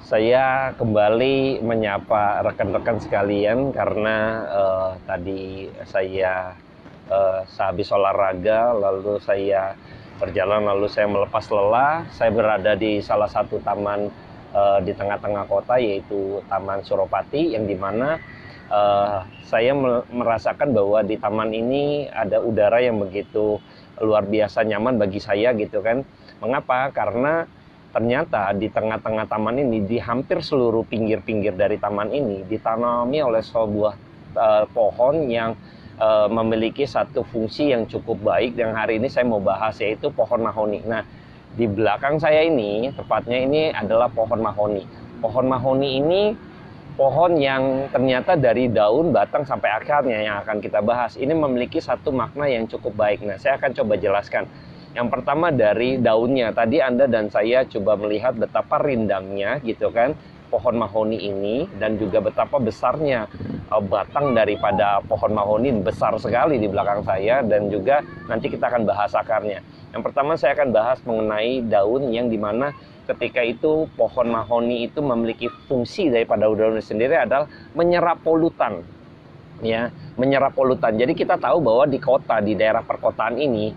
Saya kembali menyapa rekan-rekan sekalian karena tadi saya sehabis olahraga, lalu saya berjalan, lalu saya melepas lelah. Saya berada di salah satu taman di tengah-tengah kota, yaitu Taman Suropati, yang dimana saya merasakan bahwa di taman ini ada udara yang begitu luar biasa nyaman bagi saya gitu kan. Mengapa? Karena ternyata di tengah-tengah taman ini, di hampir seluruh pinggir-pinggir dari taman ini ditanami oleh sebuah pohon yang memiliki satu fungsi yang cukup baik, yang hari ini saya mau bahas, yaitu pohon mahoni. Nah, di belakang saya ini, tepatnya ini adalah pohon mahoni. Pohon mahoni ini pohon yang ternyata dari daun, batang, sampai akarnya yang akan kita bahas, ini memiliki satu makna yang cukup baik. Nah, saya akan coba jelaskan. Yang pertama dari daunnya. Tadi Anda dan saya coba melihat betapa rindangnya gitu kan pohon mahoni ini, dan juga betapa besarnya batang daripada pohon mahoni, besar sekali di belakang saya, dan juga nanti kita akan bahas akarnya. Yang pertama saya akan bahas mengenai daun, yang dimana ketika itu pohon mahoni itu memiliki fungsi daripada daunnya sendiri adalah menyerap polutan. Ya, menyerap polutan. Jadi kita tahu bahwa di kota, di daerah perkotaan ini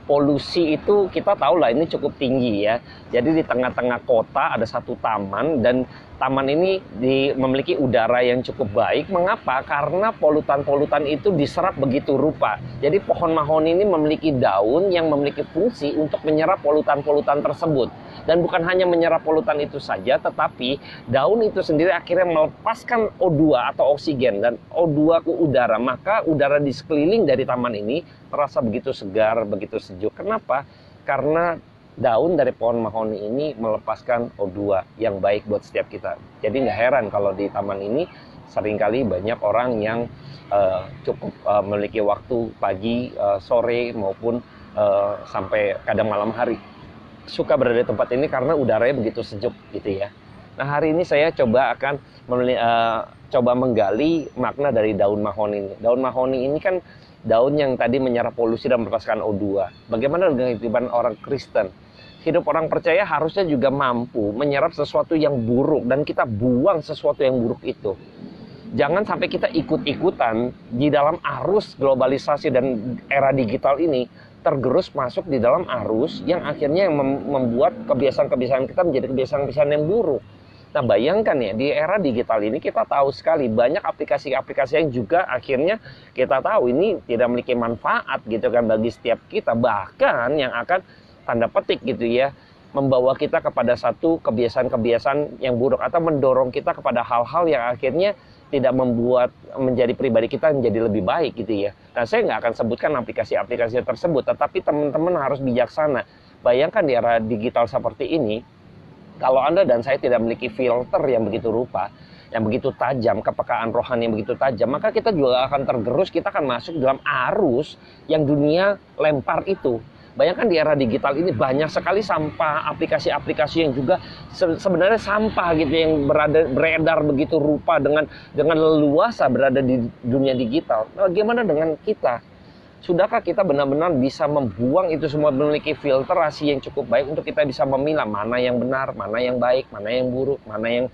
polusi itu kita tahu lah ini cukup tinggi ya. Jadi di tengah-tengah kota ada satu taman, dan taman ini memiliki udara yang cukup baik. Mengapa? Karena polutan-polutan itu diserap begitu rupa. Jadi pohon mahoni ini memiliki daun yang memiliki fungsi untuk menyerap polutan-polutan tersebut. Dan bukan hanya menyerap polutan itu saja, tetapi daun itu sendiri akhirnya melepaskan O2 atau oksigen dan O2 ke udara. Maka udara di sekeliling dari taman ini terasa begitu segar, begitu sejuk. Kenapa? Karena daun dari pohon mahoni ini melepaskan O2 yang baik buat setiap kita. Jadi nggak heran kalau di taman ini seringkali banyak orang yang cukup memiliki waktu pagi, sore, maupun sampai kadang malam hari suka berada di tempat ini karena udaranya begitu sejuk gitu ya. Nah, hari ini saya coba akan coba menggali makna dari daun mahoni ini. Daun mahoni ini kan daun yang tadi menyerap polusi dan melepaskan O2. Bagaimana dengan kehidupan orang Kristen? Hidup orang percaya harusnya juga mampu menyerap sesuatu yang buruk dan kita buang sesuatu yang buruk itu. Jangan sampai kita ikut-ikutan di dalam arus globalisasi dan era digital ini, tergerus masuk di dalam arus yang akhirnya membuat kebiasaan-kebiasaan kita menjadi kebiasaan-kebiasaan yang buruk. Nah, bayangkan ya, di era digital ini kita tahu sekali banyak aplikasi-aplikasi yang juga akhirnya kita tahu ini tidak memiliki manfaat gitu kan bagi setiap kita, bahkan yang akan tanda petik gitu ya, membawa kita kepada satu kebiasaan-kebiasaan yang buruk atau mendorong kita kepada hal-hal yang akhirnya tidak membuat menjadi pribadi kita menjadi lebih baik gitu ya. Nah, saya nggak akan sebutkan aplikasi-aplikasi tersebut, tetapi teman-teman harus bijaksana. Bayangkan di era digital seperti ini, kalau Anda dan saya tidak memiliki filter yang begitu rupa, yang begitu tajam, kepekaan rohani yang begitu tajam, maka kita juga akan tergerus, kita akan masuk dalam arus yang dunia lempar itu. Bayangkan di era digital ini banyak sekali sampah, aplikasi-aplikasi yang juga sebenarnya sampah gitu, yang beredar begitu rupa dengan leluasa berada di dunia digital. Nah, bagaimana dengan kita? Sudahkah kita benar-benar bisa membuang itu semua, memiliki filterasi yang cukup baik untuk kita bisa memilah mana yang benar, mana yang baik, mana yang buruk, mana yang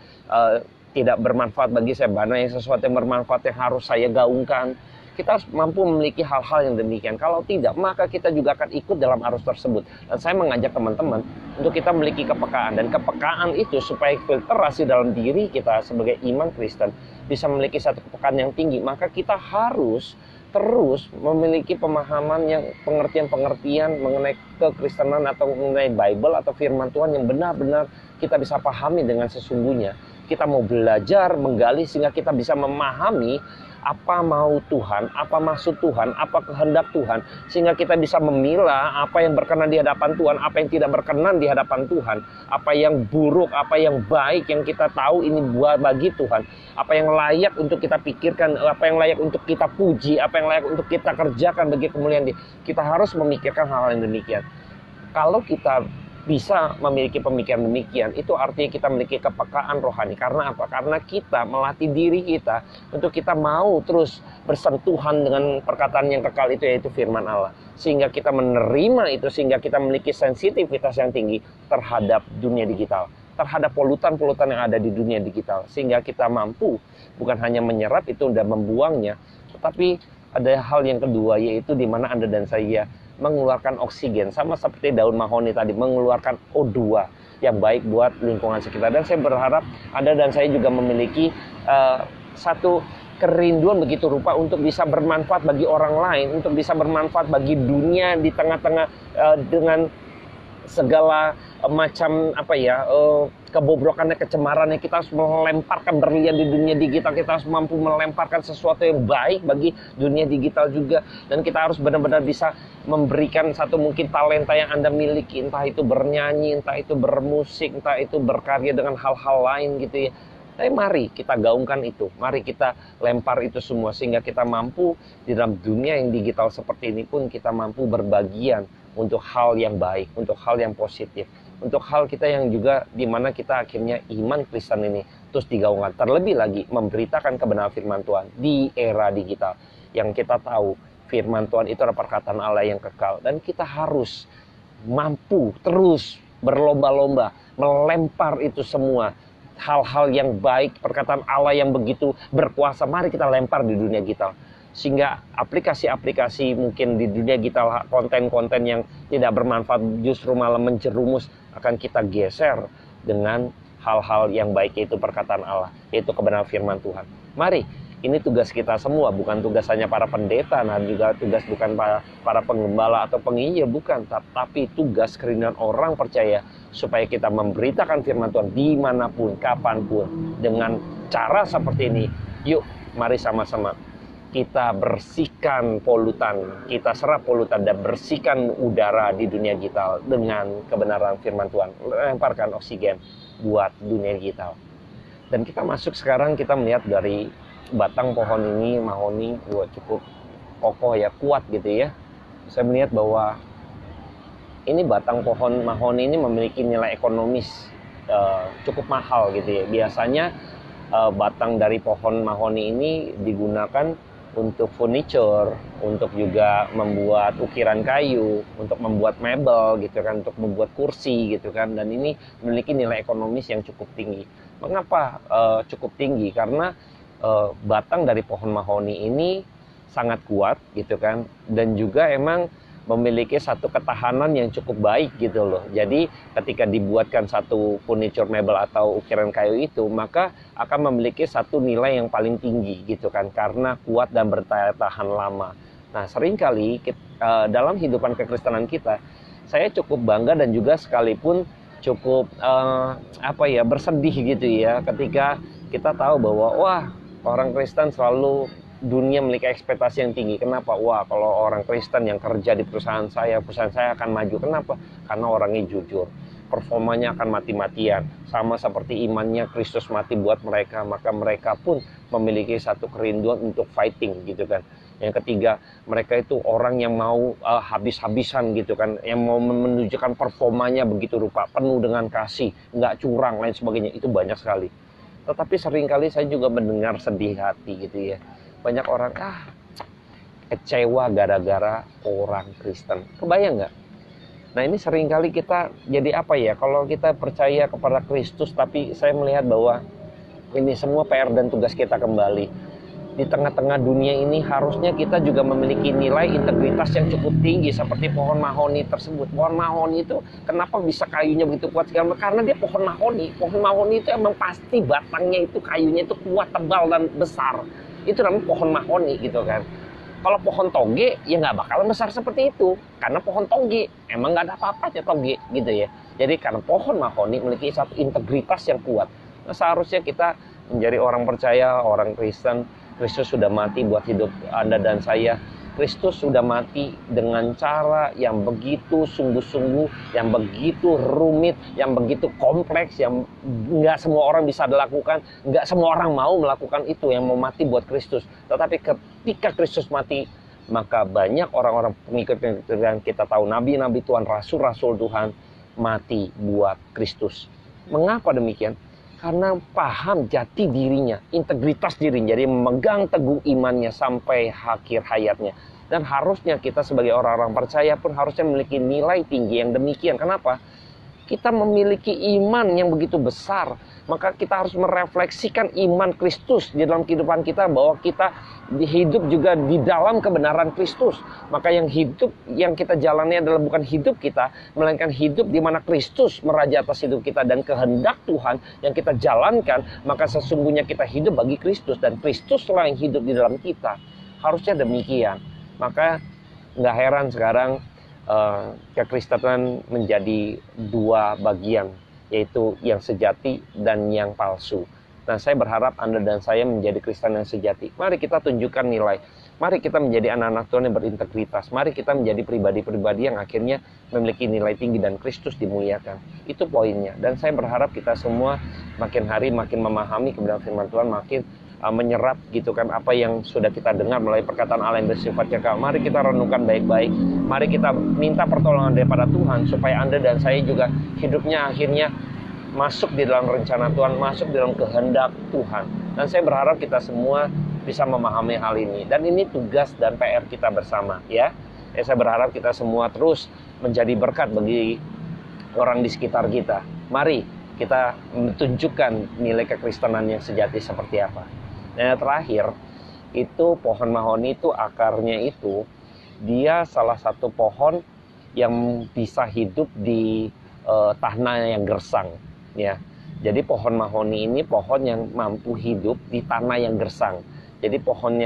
tidak bermanfaat bagi saya, mana yang sesuatu yang bermanfaat yang harus saya gaungkan. Kita harus mampu memiliki hal-hal yang demikian. Kalau tidak, maka kita juga akan ikut dalam arus tersebut. Dan saya mengajak teman-teman untuk kita memiliki kepekaan. Dan kepekaan itu supaya filterasi dalam diri kita sebagai iman Kristen bisa memiliki satu kepekaan yang tinggi. Maka kita harus terus memiliki pemahaman yang pengertian-pengertian mengenai kekristenan atau mengenai Bible atau firman Tuhan yang benar-benar kita bisa pahami dengan sesungguhnya. Kita mau belajar, menggali sehingga kita bisa memahami apa mau Tuhan, apa maksud Tuhan, apa kehendak Tuhan, sehingga kita bisa memilah apa yang berkenan di hadapan Tuhan, apa yang tidak berkenan di hadapan Tuhan, apa yang buruk, apa yang baik yang kita tahu ini buat bagi Tuhan, apa yang layak untuk kita pikirkan, apa yang layak untuk kita puji, apa yang layak untuk kita kerjakan bagi kemuliaan Dia. Kita harus memikirkan hal-hal yang demikian. Kalau kita bisa memiliki pemikiran demikian, itu artinya kita memiliki kepekaan rohani. Karena apa? Karena kita melatih diri kita untuk kita mau terus bersentuhan dengan perkataan yang kekal itu, yaitu firman Allah. Sehingga kita menerima itu, sehingga kita memiliki sensitivitas yang tinggi terhadap dunia digital. terhadap polutan-polutan yang ada di dunia digital. Sehingga kita mampu bukan hanya menyerap itu dan membuangnya, tetapi ada hal yang kedua, yaitu di mana Anda dan saya mengeluarkan oksigen. Sama seperti daun mahoni tadi, mengeluarkan O2 yang baik buat lingkungan sekitar. Dan saya berharap Anda dan saya juga memiliki satu kerinduan begitu rupa untuk bisa bermanfaat bagi orang lain, untuk bisa bermanfaat bagi dunia di tengah-tengah dengan segala macam kebobrokannya, kecemarannya. Kita harus melemparkan berlian di dunia digital. Kita harus mampu melemparkan sesuatu yang baik bagi dunia digital juga. Dan kita harus benar-benar bisa memberikan satu mungkin talenta yang Anda miliki, entah itu bernyanyi, entah itu bermusik, entah itu berkarya dengan hal-hal lain gitu ya. Tapi mari kita gaungkan itu, mari kita lempar itu semua, sehingga kita mampu di dalam dunia yang digital seperti ini pun kita mampu berbagian untuk hal yang baik, untuk hal yang positif, untuk hal kita yang juga dimana kita akhirnya iman Kristen ini terus digaungkan. Terlebih lagi memberitakan kebenaran firman Tuhan di era digital yang kita tahu firman Tuhan itu adalah perkataan Allah yang kekal, dan kita harus mampu terus berlomba-lomba melempar itu semua. Hal-hal yang baik, perkataan Allah yang begitu berkuasa, mari kita lempar di dunia digital. Sehingga aplikasi-aplikasi mungkin di dunia digital, konten-konten yang tidak bermanfaat justru malah menjerumus, akan kita geser dengan hal-hal yang baik, yaitu perkataan Allah, yaitu kebenaran firman Tuhan. Mari, ini tugas kita semua, bukan tugas hanya para pendeta, dan juga tugas bukan para penggembala atau penginjil, bukan, tapi tugas kerinduan orang percaya supaya kita memberitakan firman Tuhan dimanapun, kapanpun, dengan cara seperti ini. Yuk, mari sama-sama kita bersihkan polutan, kita serap polutan dan bersihkan udara di dunia digital dengan kebenaran firman Tuhan. Lemparkan oksigen buat dunia digital. Dan kita masuk sekarang, kita melihat dari batang pohon ini, mahoni, cukup kokoh ya, kuat gitu ya. Saya melihat bahwa ini batang pohon mahoni ini memiliki nilai ekonomis cukup mahal gitu ya. Biasanya batang dari pohon mahoni ini digunakan untuk furniture, untuk juga membuat ukiran kayu, untuk membuat mebel gitu kan, untuk membuat kursi gitu kan. Dan ini memiliki nilai ekonomis yang cukup tinggi. Mengapa cukup tinggi? Karena batang dari pohon mahoni ini sangat kuat gitu kan, dan juga emang memiliki satu ketahanan yang cukup baik gitu loh. Jadi ketika dibuatkan satu furniture, mebel atau ukiran kayu itu, maka akan memiliki satu nilai yang paling tinggi gitu kan, karena kuat dan bertahan lama. Nah, seringkali dalam kehidupan kekristenan kita, saya cukup bangga dan juga sekalipun cukup bersedih gitu ya, ketika kita tahu bahwa wah, orang Kristen selalu dunia memiliki ekspektasi yang tinggi. Kenapa? Wah, kalau orang Kristen yang kerja di perusahaan saya akan maju. Kenapa? Karena orangnya jujur, performanya akan mati-matian. Sama seperti imannya Kristus mati buat mereka, maka mereka pun memiliki satu kerinduan untuk fighting gitu kan. Yang ketiga, mereka itu orang yang mau habis-habisan gitu kan, yang mau menunjukkan performanya begitu rupa, penuh dengan kasih, nggak curang, lain sebagainya. Itu banyak sekali. Tetapi seringkali saya juga mendengar sedih hati gitu ya. Banyak orang kecewa gara-gara orang Kristen. Kebayang nggak? Nah, ini seringkali kita jadi kalau kita percaya kepada Kristus, tapi saya melihat bahwa ini semua PR dan tugas kita kembali. Di tengah-tengah dunia ini harusnya kita juga memiliki nilai integritas yang cukup tinggi seperti pohon mahoni tersebut. Pohon mahoni itu kenapa bisa kayunya begitu kuat sekali? Karena dia pohon mahoni. Pohon mahoni itu emang pasti batangnya itu, kayunya itu kuat, tebal dan besar. Itu namanya pohon mahoni gitu kan. Kalau pohon toge ya nggak bakalan besar seperti itu, karena pohon toge emang nggak ada apa-apanya toge gitu ya. Jadi karena pohon mahoni memiliki satu integritas yang kuat. Nah, seharusnya kita menjadi orang percaya, orang Kristen. Kristus sudah mati buat hidup Anda dan saya. Kristus sudah mati dengan cara yang begitu sungguh-sungguh, yang begitu rumit, yang begitu kompleks, yang nggak semua orang bisa dilakukan, nggak semua orang mau melakukan itu, yang mau mati buat Kristus. Tetapi ketika Kristus mati, maka banyak orang-orang pengikut yang kita tahu, nabi-nabi Tuhan, rasul-rasul Tuhan, mati buat Kristus. Mengapa demikian? Karena paham jati dirinya, integritas dirinya, jadi memegang teguh imannya sampai akhir hayatnya. Dan harusnya kita sebagai orang-orang percaya pun harusnya memiliki nilai tinggi yang demikian. Kenapa? kita memiliki iman yang begitu besar. Maka kita harus merefleksikan iman Kristus di dalam kehidupan kita, bahwa kita hidup juga di dalam kebenaran Kristus. Maka yang hidup yang kita jalani adalah bukan hidup kita, melainkan hidup di mana Kristus meraja atas hidup kita, dan kehendak Tuhan yang kita jalankan. Maka sesungguhnya kita hidup bagi Kristus, dan Kristuslah yang hidup di dalam kita. Harusnya demikian. Maka nggak heran sekarang kekristenan menjadi dua bagian, yaitu yang sejati dan yang palsu. Nah, saya berharap Anda dan saya menjadi Kristen yang sejati. Mari kita tunjukkan nilai. Mari kita menjadi anak-anak Tuhan yang berintegritas. Mari kita menjadi pribadi-pribadi yang akhirnya memiliki nilai tinggi dan Kristus dimuliakan. Itu poinnya. Dan saya berharap kita semua makin hari makin memahami kebenaran firman Tuhan, makin menyerap gitu kan apa yang sudah kita dengar melalui perkataan Allah yang bersifat kekal. Mari kita renungkan baik-baik. Mari kita minta pertolongan daripada Tuhan supaya Anda dan saya juga hidupnya akhirnya masuk di dalam rencana Tuhan, masuk di dalam kehendak Tuhan. Dan saya berharap kita semua bisa memahami hal ini. Dan ini tugas dan PR kita bersama, ya. Saya berharap kita semua terus menjadi berkat bagi orang di sekitar kita. Mari kita tunjukkan nilai kekristenan yang sejati seperti apa. Nah, terakhir itu pohon mahoni itu akarnya itu dia salah satu pohon yang bisa hidup di tanah yang gersang, ya. Jadi pohon mahoni ini pohon yang mampu hidup di tanah yang gersang. Jadi pohon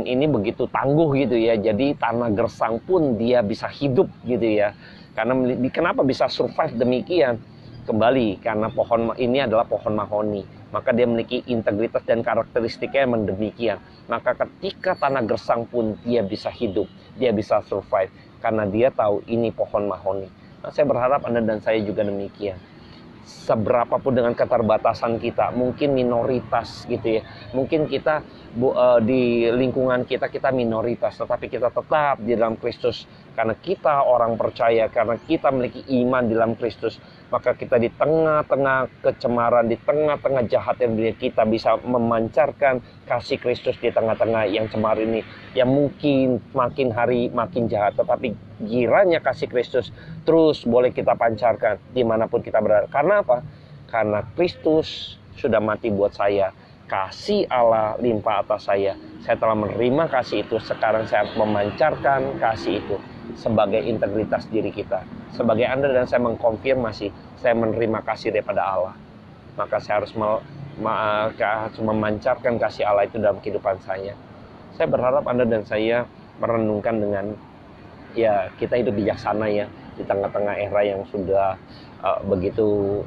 ini begitu tangguh gitu ya. Jadi tanah gersang pun dia bisa hidup gitu ya. Karena kenapa bisa survive demikian? Kembali karena pohon ini adalah pohon mahoni, maka dia memiliki integritas dan karakteristiknya yang demikian. Maka ketika tanah gersang pun dia bisa hidup, dia bisa survive karena dia tahu ini pohon mahoni. Nah, saya berharap Anda dan saya juga demikian. Seberapapun dengan keterbatasan kita, mungkin minoritas gitu ya, mungkin kita di lingkungan kita minoritas, tetapi kita tetap di dalam Kristus karena kita orang percaya, karena kita memiliki iman di dalam Kristus. Maka kita di tengah-tengah kecemaran, di tengah-tengah jahat yang kita bisa memancarkan kasih Kristus di tengah-tengah yang cemar ini, yang mungkin makin hari makin jahat, tetapi kiranya kasih Kristus terus boleh kita pancarkan dimanapun kita berada. Karena apa? Karena Kristus sudah mati buat saya. Kasih Allah limpah atas saya. Saya telah menerima kasih itu. Sekarang saya memancarkan kasih itu sebagai integritas diri kita. Sebagai Anda dan saya mengkonfirmasi, saya menerima kasih daripada Allah. Maka saya harus memancarkan kasih Allah itu dalam kehidupan saya. Saya berharap Anda dan saya merenungkan dengan, ya, kita hidup bijaksana ya, di tengah-tengah era yang sudah begitu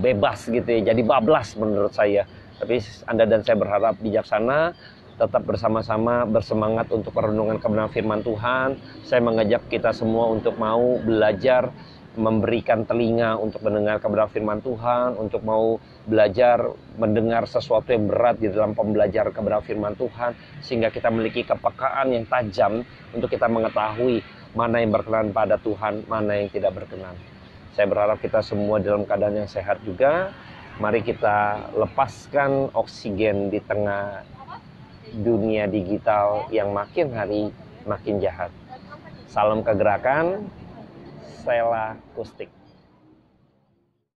bebas gitu ya, jadi bablas menurut saya. Tapi Anda dan saya berharap bijaksana, tetap bersama-sama bersemangat untuk perenungan kebenaran firman Tuhan. Saya mengajak kita semua untuk mau belajar, memberikan telinga untuk mendengar kebenaran firman Tuhan, untuk mau belajar mendengar sesuatu yang berat di dalam pembelajaran kebenaran firman Tuhan, sehingga kita memiliki kepekaan yang tajam untuk kita mengetahui mana yang berkenan pada Tuhan, mana yang tidak berkenan. Saya berharap kita semua dalam keadaan yang sehat juga. Mari kita lepaskan oksigen di tengah dunia digital yang makin hari makin jahat. Salam kegerakan, Sela Kustik.